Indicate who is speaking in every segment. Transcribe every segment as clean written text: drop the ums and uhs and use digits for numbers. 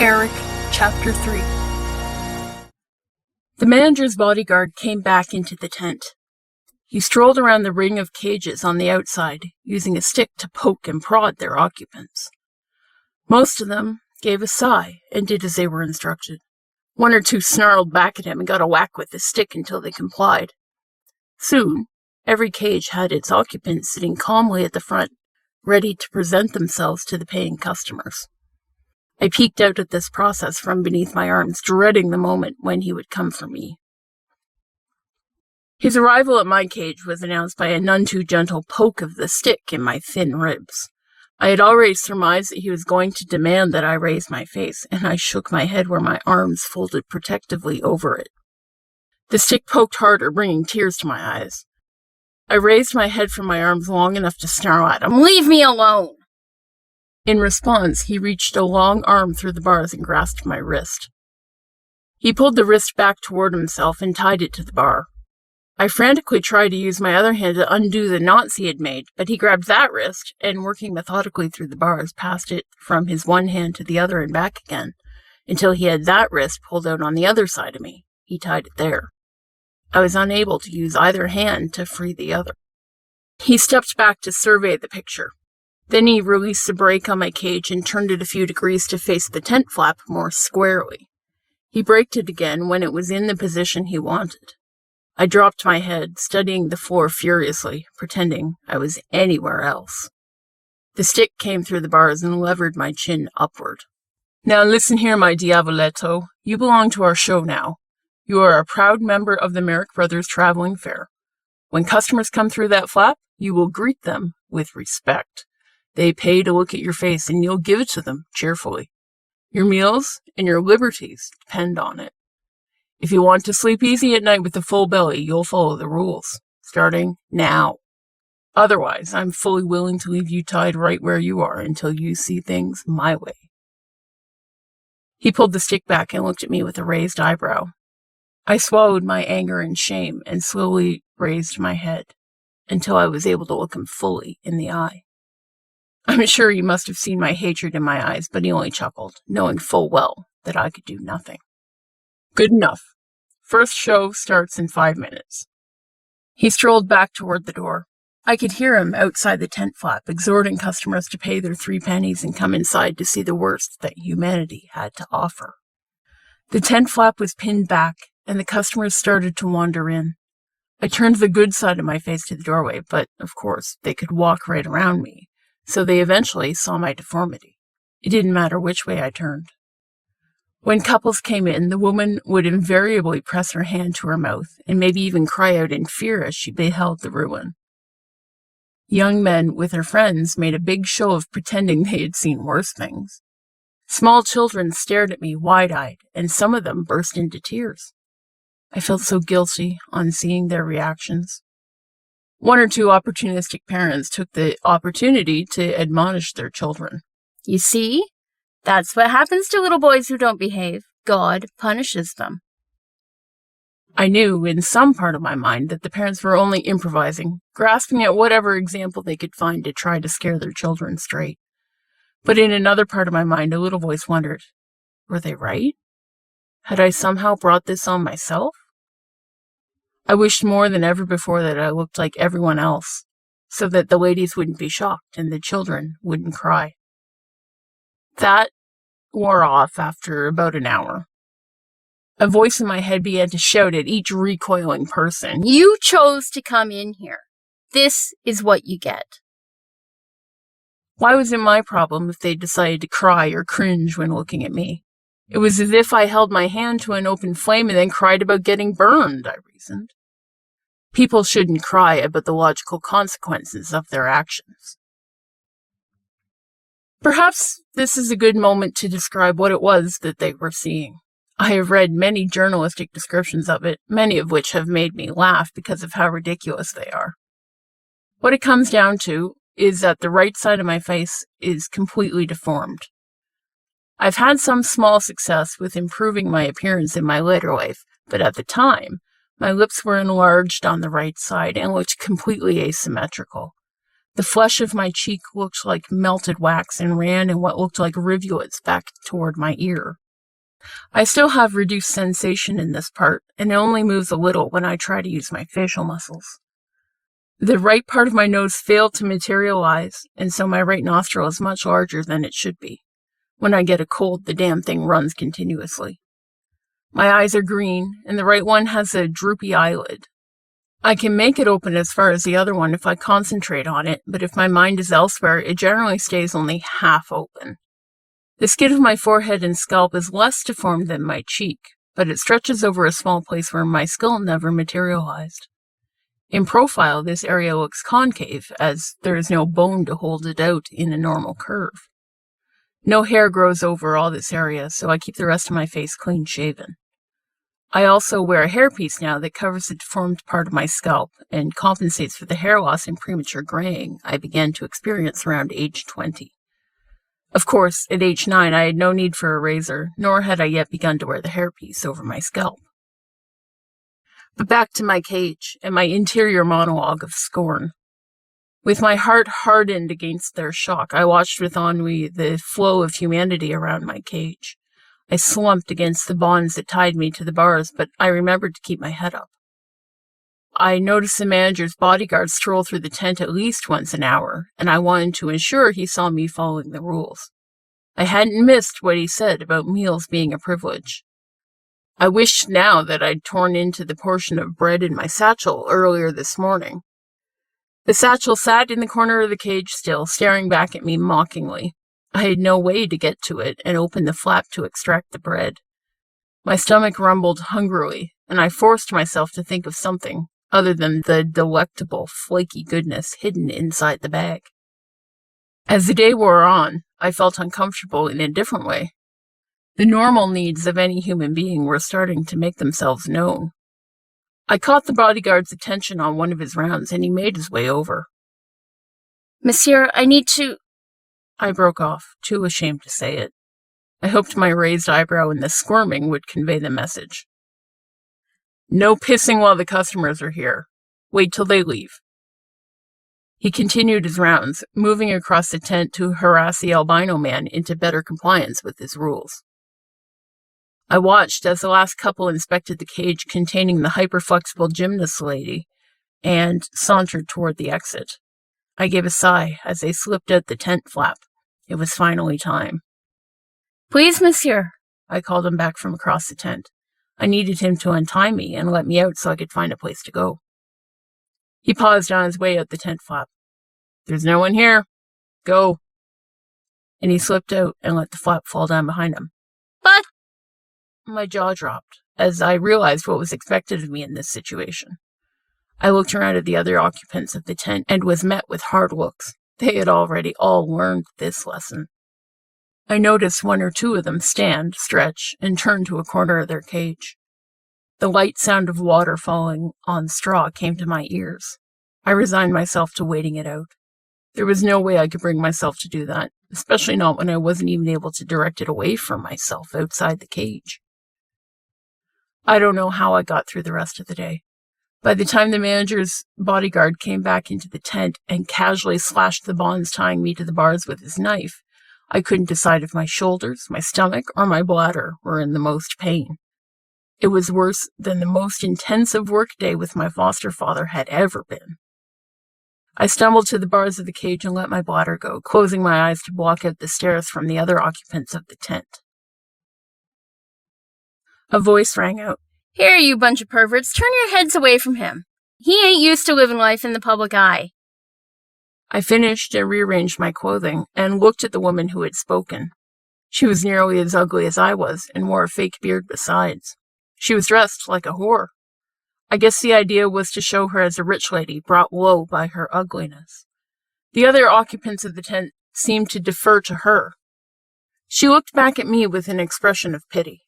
Speaker 1: Erik, Chapter 3. The manager's bodyguard came back into the tent. He strolled around the ring of cages on the outside, using a stick to poke and prod their occupants. Most of them gave a sigh and did as they were instructed. One or two snarled back at him and got a whack with the stick until they complied. Soon, every cage had its occupant sitting calmly at the front, ready to present themselves to the paying customers. I peeked out at this process from beneath my arms, dreading the moment when he would come for me. His arrival at my cage was announced by a none too gentle poke of the stick in my thin ribs. I had already surmised that he was going to demand that I raise my face, and I shook my head where my arms folded protectively over it. The stick poked harder, bringing tears to my eyes. I raised my head from my arms long enough to snarl at him, "Leave me alone!" In response, he reached a long arm through the bars and grasped my wrist. He pulled the wrist back toward himself and tied it to the bar. I frantically tried to use my other hand to undo the knots he had made, but he grabbed that wrist and, working methodically through the bars, passed it from his one hand to the other and back again, until he had that wrist pulled out on the other side of me. He tied it there. I was unable to use either hand to free the other. He stepped back to survey the picture. Then he released the brake on my cage and turned it a few degrees to face the tent flap more squarely. He braked it again when it was in the position he wanted. I dropped my head, studying the floor furiously, pretending I was anywhere else. The stick came through the bars and levered my chin upward. "Now listen here, my Diavoletto. You belong to our show now. You are a proud member of the Merrick Brothers Traveling Fair. When customers come through that flap, you will greet them with respect. They pay to look at your face, and you'll give it to them cheerfully. Your meals and your liberties depend on it. If you want to sleep easy at night with a full belly, you'll follow the rules, starting now. Otherwise, I'm fully willing to leave you tied right where you are until you see things my way." He pulled the stick back and looked at me with a raised eyebrow. I swallowed my anger and shame and slowly raised my head until I was able to look him fully in the eye. I'm sure he must have seen my hatred in my eyes, but he only chuckled, knowing full well that I could do nothing. "Good enough. First show starts in 5 minutes. He strolled back toward the door. I could hear him outside the tent flap, exhorting customers to pay their 3 pennies and come inside to see the worst that humanity had to offer. The tent flap was pinned back, and the customers started to wander in. I turned the good side of my face to the doorway, but, of course, they could walk right around me, so they eventually saw my deformity. It didn't matter which way I turned. When couples came in, the woman would invariably press her hand to her mouth and maybe even cry out in fear as she beheld the ruin. Young men with their friends made a big show of pretending they had seen worse things. Small children stared at me wide-eyed, and some of them burst into tears. I felt so guilty on seeing their reactions. One or two opportunistic parents took the opportunity to admonish their children. "You see? That's what happens to little boys who don't behave. God punishes them." I knew in some part of my mind that the parents were only improvising, grasping at whatever example they could find to try to scare their children straight. But in another part of my mind, a little voice wondered, were they right? Had I somehow brought this on myself? I wished more than ever before that I looked like everyone else, so that the ladies wouldn't be shocked and the children wouldn't cry. That wore off after about an hour. A voice in my head began to shout at each recoiling person, "You chose to come in here. This is what you get." Why was it my problem if they decided to cry or cringe when looking at me? It was as if I held my hand to an open flame and then cried about getting burned, I reasoned. People shouldn't cry about the logical consequences of their actions. Perhaps this is a good moment to describe what it was that they were seeing. I have read many journalistic descriptions of it, many of which have made me laugh because of how ridiculous they are. What it comes down to is that the right side of my face is completely deformed. I've had some small success with improving my appearance in my later life, but at the time, my lips were enlarged on the right side and looked completely asymmetrical. The flesh of my cheek looked like melted wax and ran in what looked like rivulets back toward my ear. I still have reduced sensation in this part, and it only moves a little when I try to use my facial muscles. The right part of my nose failed to materialize, and so my right nostril is much larger than it should be. When I get a cold, the damn thing runs continuously. My eyes are green, and the right one has a droopy eyelid. I can make it open as far as the other one if I concentrate on it, but if my mind is elsewhere, it generally stays only half open. The skin of my forehead and scalp is less deformed than my cheek, but it stretches over a small place where my skull never materialized. In profile, this area looks concave, as there is no bone to hold it out in a normal curve. No hair grows over all this area, so I keep the rest of my face clean shaven. I also wear a hairpiece now that covers the deformed part of my scalp and compensates for the hair loss and premature graying I began to experience around age 20. Of course, at age 9, I had no need for a razor, nor had I yet begun to wear the hairpiece over my scalp. But back to my cage and my interior monologue of scorn. With my heart hardened against their shock, I watched with ennui the flow of humanity around my cage. I slumped against the bonds that tied me to the bars, but I remembered to keep my head up. I noticed the manager's bodyguard stroll through the tent at least once an hour, and I wanted to ensure he saw me following the rules. I hadn't missed what he said about meals being a privilege. I wished now that I'd torn into the portion of bread in my satchel earlier this morning. The satchel sat in the corner of the cage still, staring back at me mockingly. I had no way to get to it and open the flap to extract the bread. My stomach rumbled hungrily, and I forced myself to think of something other than the delectable, flaky goodness hidden inside the bag. As the day wore on, I felt uncomfortable in a different way. The normal needs of any human being were starting to make themselves known. I caught the bodyguard's attention on one of his rounds, and he made his way over.
Speaker 2: "Monsieur, I need to—"
Speaker 1: I broke off, too ashamed to say it. I hoped my raised eyebrow and the squirming would convey the message. "No pissing while the customers are here. Wait till they leave." He continued his rounds, moving across the tent to harass the albino man into better compliance with his rules. I watched as the last couple inspected the cage containing the hyperflexible gymnast lady and sauntered toward the exit. I gave a sigh as they slipped out the tent flap. It was finally time.
Speaker 2: "Please, monsieur,"
Speaker 1: I called him back from across the tent. I needed him to untie me and let me out so I could find a place to go. He paused on his way out the tent flap. "There's no one here. Go." And he slipped out and let the flap fall down behind him.
Speaker 2: "But—"
Speaker 1: My jaw dropped as I realized what was expected of me in this situation. I looked around at the other occupants of the tent and was met with hard looks. They had already all learned this lesson. I noticed one or two of them stand, stretch, and turn to a corner of their cage. The light sound of water falling on straw came to my ears. I resigned myself to waiting it out. There was no way I could bring myself to do that, especially not when I wasn't even able to direct it away from myself outside the cage. I don't know how I got through the rest of the day. By the time the manager's bodyguard came back into the tent and casually slashed the bonds tying me to the bars with his knife, I couldn't decide if my shoulders, my stomach, or my bladder were in the most pain. It was worse than the most intensive workday with my foster father had ever been. I stumbled to the bars of the cage and let my bladder go, closing my eyes to block out the stares from the other occupants of the tent. A voice rang out.
Speaker 2: "Here, you bunch of perverts, turn your heads away from him. He ain't used to living life in the public eye."
Speaker 1: I finished and rearranged my clothing and looked at the woman who had spoken. She was nearly as ugly as I was and wore a fake beard besides. She was dressed like a whore. I guess the idea was to show her as a rich lady brought low by her ugliness. The other occupants of the tent seemed to defer to her. She looked back at me with an expression of pity.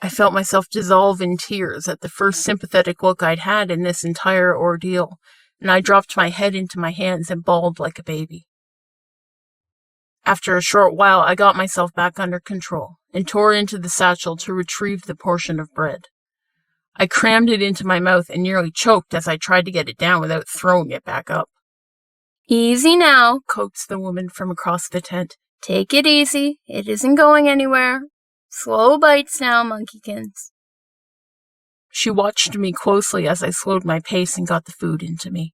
Speaker 1: I felt myself dissolve in tears at the first sympathetic look I'd had in this entire ordeal, and I dropped my head into my hands and bawled like a baby. After a short while, I got myself back under control and tore into the satchel to retrieve the portion of bread. I crammed it into my mouth and nearly choked as I tried to get it down without throwing it back up.
Speaker 2: Easy now,
Speaker 1: coaxed the woman from across the tent.
Speaker 2: Take it easy. It isn't going anywhere. Slow bites now, Monkeykins.
Speaker 1: She watched me closely as I slowed my pace and got the food into me.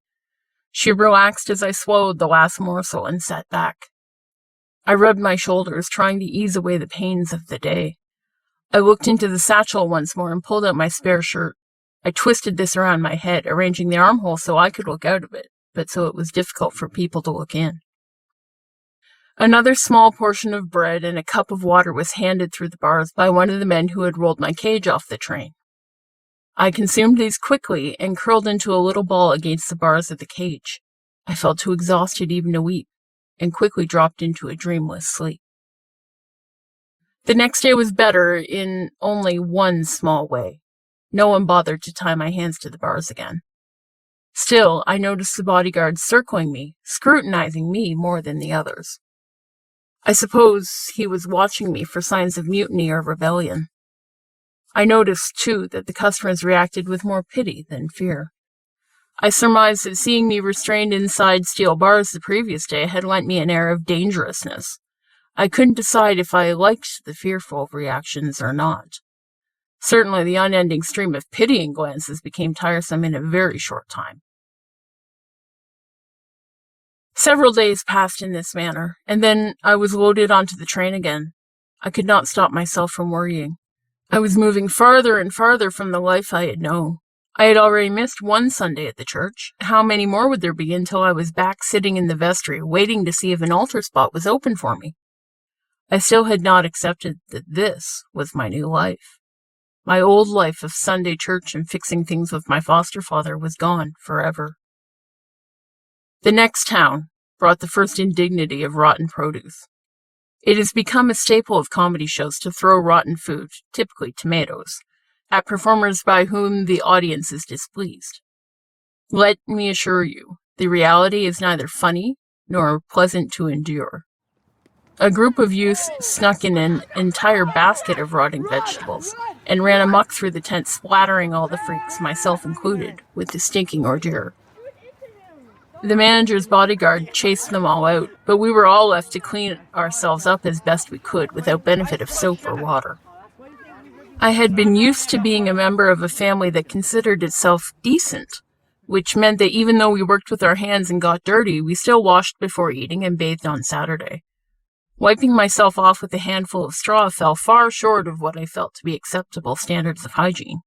Speaker 1: She relaxed as I swallowed the last morsel and sat back. I rubbed my shoulders, trying to ease away the pains of the day. I looked into the satchel once more and pulled out my spare shirt. I twisted this around my head, arranging the armhole so I could look out of it, but so it was difficult for people to look in. Another small portion of bread and a cup of water was handed through the bars by one of the men who had rolled my cage off the train. I consumed these quickly and curled into a little ball against the bars of the cage. I felt too exhausted even to weep, and quickly dropped into a dreamless sleep. The next day was better in only one small way. No one bothered to tie my hands to the bars again. Still, I noticed the bodyguard circling me, scrutinizing me more than the others. I suppose he was watching me for signs of mutiny or rebellion. I noticed, too, that the customers reacted with more pity than fear. I surmised that seeing me restrained inside steel bars the previous day had lent me an air of dangerousness. I couldn't decide if I liked the fearful reactions or not. Certainly the unending stream of pitying glances became tiresome in a very short time. Several days passed in this manner, and then I was loaded onto the train again. I could not stop myself from worrying. I was moving farther and farther from the life I had known. I had already missed one Sunday at the church. How many more would there be until I was back sitting in the vestry, waiting to see if an altar spot was open for me? I still had not accepted that this was my new life. My old life of Sunday church and fixing things with my foster father was gone forever. The next town brought the first indignity of rotten produce. It has become a staple of comedy shows to throw rotten food, typically tomatoes, at performers by whom the audience is displeased. Let me assure you, the reality is neither funny nor pleasant to endure. A group of youths snuck in an entire basket of rotting vegetables and ran amok through the tent, splattering all the freaks, myself included, with the stinking ordure. The manager's bodyguard chased them all out, but we were all left to clean ourselves up as best we could without benefit of soap or water. I had been used to being a member of a family that considered itself decent, which meant that even though we worked with our hands and got dirty, we still washed before eating and bathed on Saturday. Wiping myself off with a handful of straw fell far short of what I felt to be acceptable standards of hygiene.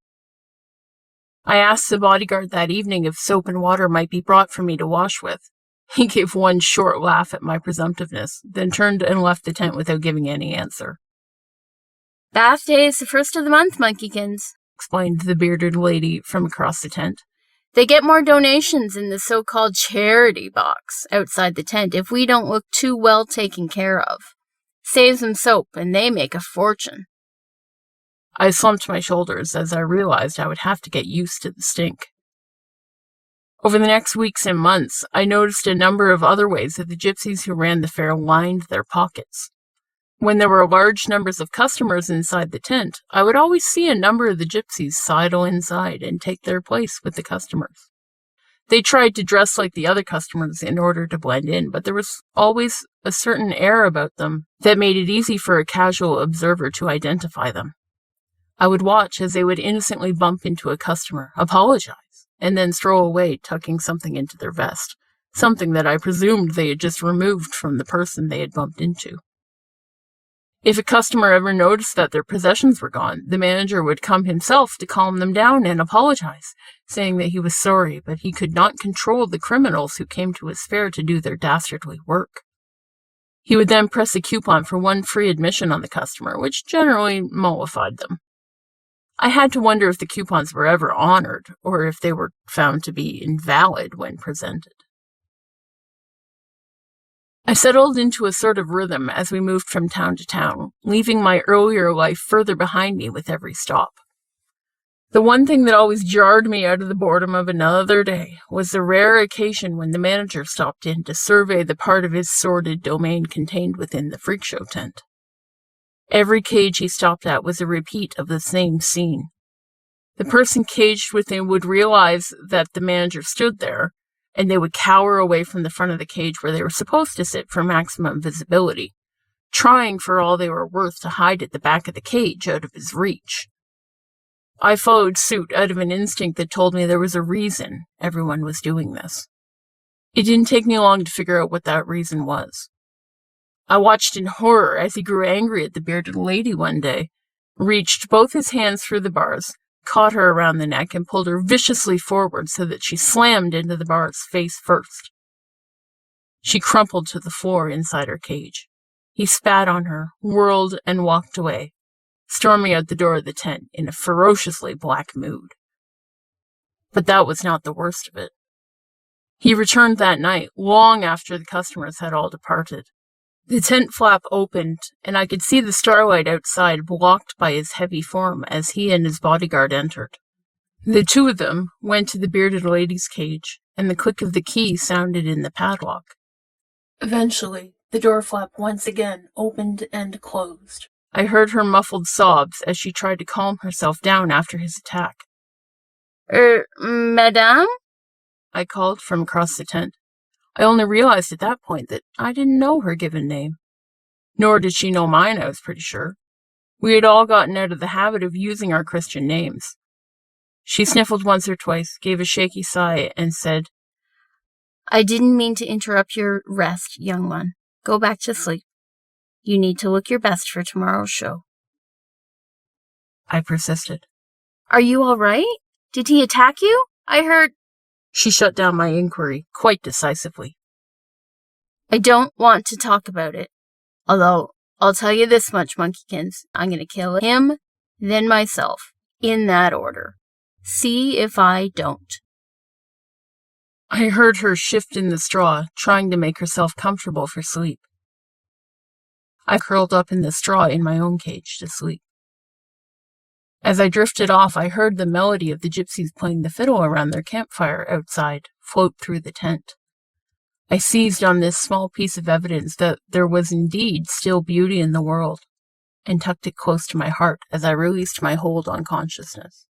Speaker 1: I asked the bodyguard that evening if soap and water might be brought for me to wash with. He gave one short laugh at my presumptiveness, then turned and left the tent without giving any answer.
Speaker 2: Bath day is the first of the month, Monkeykins,
Speaker 1: explained the bearded lady from across the tent.
Speaker 2: They get more donations in the so-called charity box outside the tent if we don't look too well taken care of. Saves them soap, and they make a fortune.
Speaker 1: I slumped my shoulders as I realized I would have to get used to the stink. Over the next weeks and months, I noticed a number of other ways that the gypsies who ran the fair lined their pockets. When there were large numbers of customers inside the tent, I would always see a number of the gypsies sidle inside and take their place with the customers. They tried to dress like the other customers in order to blend in, but there was always a certain air about them that made it easy for a casual observer to identify them. I would watch as they would innocently bump into a customer, apologize, and then stroll away tucking something into their vest, something that I presumed they had just removed from the person they had bumped into. If a customer ever noticed that their possessions were gone, the manager would come himself to calm them down and apologize, saying that he was sorry, but he could not control the criminals who came to his fair to do their dastardly work. He would then press a coupon for one free admission on the customer, which generally mollified them. I had to wonder if the coupons were ever honored, or if they were found to be invalid when presented. I settled into a sort of rhythm as we moved from town to town, leaving my earlier life further behind me with every stop. The one thing that always jarred me out of the boredom of another day was the rare occasion when the manager stopped in to survey the part of his sordid domain contained within the freak show tent. Every cage he stopped at was a repeat of the same scene. The person caged within would realize that the manager stood there, and they would cower away from the front of the cage where they were supposed to sit for maximum visibility, trying for all they were worth to hide at the back of the cage out of his reach. I followed suit out of an instinct that told me there was a reason everyone was doing this. It didn't take me long to figure out what that reason was. I watched in horror as he grew angry at the bearded lady one day, reached both his hands through the bars, caught her around the neck, and pulled her viciously forward so that she slammed into the bars face first. She crumpled to the floor inside her cage. He spat on her, whirled, and walked away, storming out the door of the tent in a ferociously black mood. But that was not the worst of it. He returned that night, long after the customers had all departed. The tent flap opened, and I could see the starlight outside blocked by his heavy form as he and his bodyguard entered. The two of them went to the bearded lady's cage, and the click of the key sounded in the padlock. Eventually, the door flap once again opened and closed. I heard her muffled sobs as she tried to calm herself down after his attack.
Speaker 2: Madame?
Speaker 1: I called from across the tent. I only realized at that point that I didn't know her given name. Nor did she know mine, I was pretty sure. We had all gotten out of the habit of using our Christian names. She sniffled once or twice, gave a shaky sigh, and said,
Speaker 2: I didn't mean to interrupt your rest, young one. Go back to sleep. You need to look your best for tomorrow's show.
Speaker 1: I persisted.
Speaker 2: Are you all right? Did he attack you? I heard...
Speaker 1: She shut down my inquiry quite decisively.
Speaker 2: I don't want to talk about it. Although, I'll tell you this much, Monkeykins. I'm going to kill him, then myself, in that order. See if I don't.
Speaker 1: I heard her shift in the straw, trying to make herself comfortable for sleep. I curled up in the straw in my own cage to sleep. As I drifted off, I heard the melody of the gypsies playing the fiddle around their campfire outside float through the tent. I seized on this small piece of evidence that there was indeed still beauty in the world, and tucked it close to my heart as I released my hold on consciousness.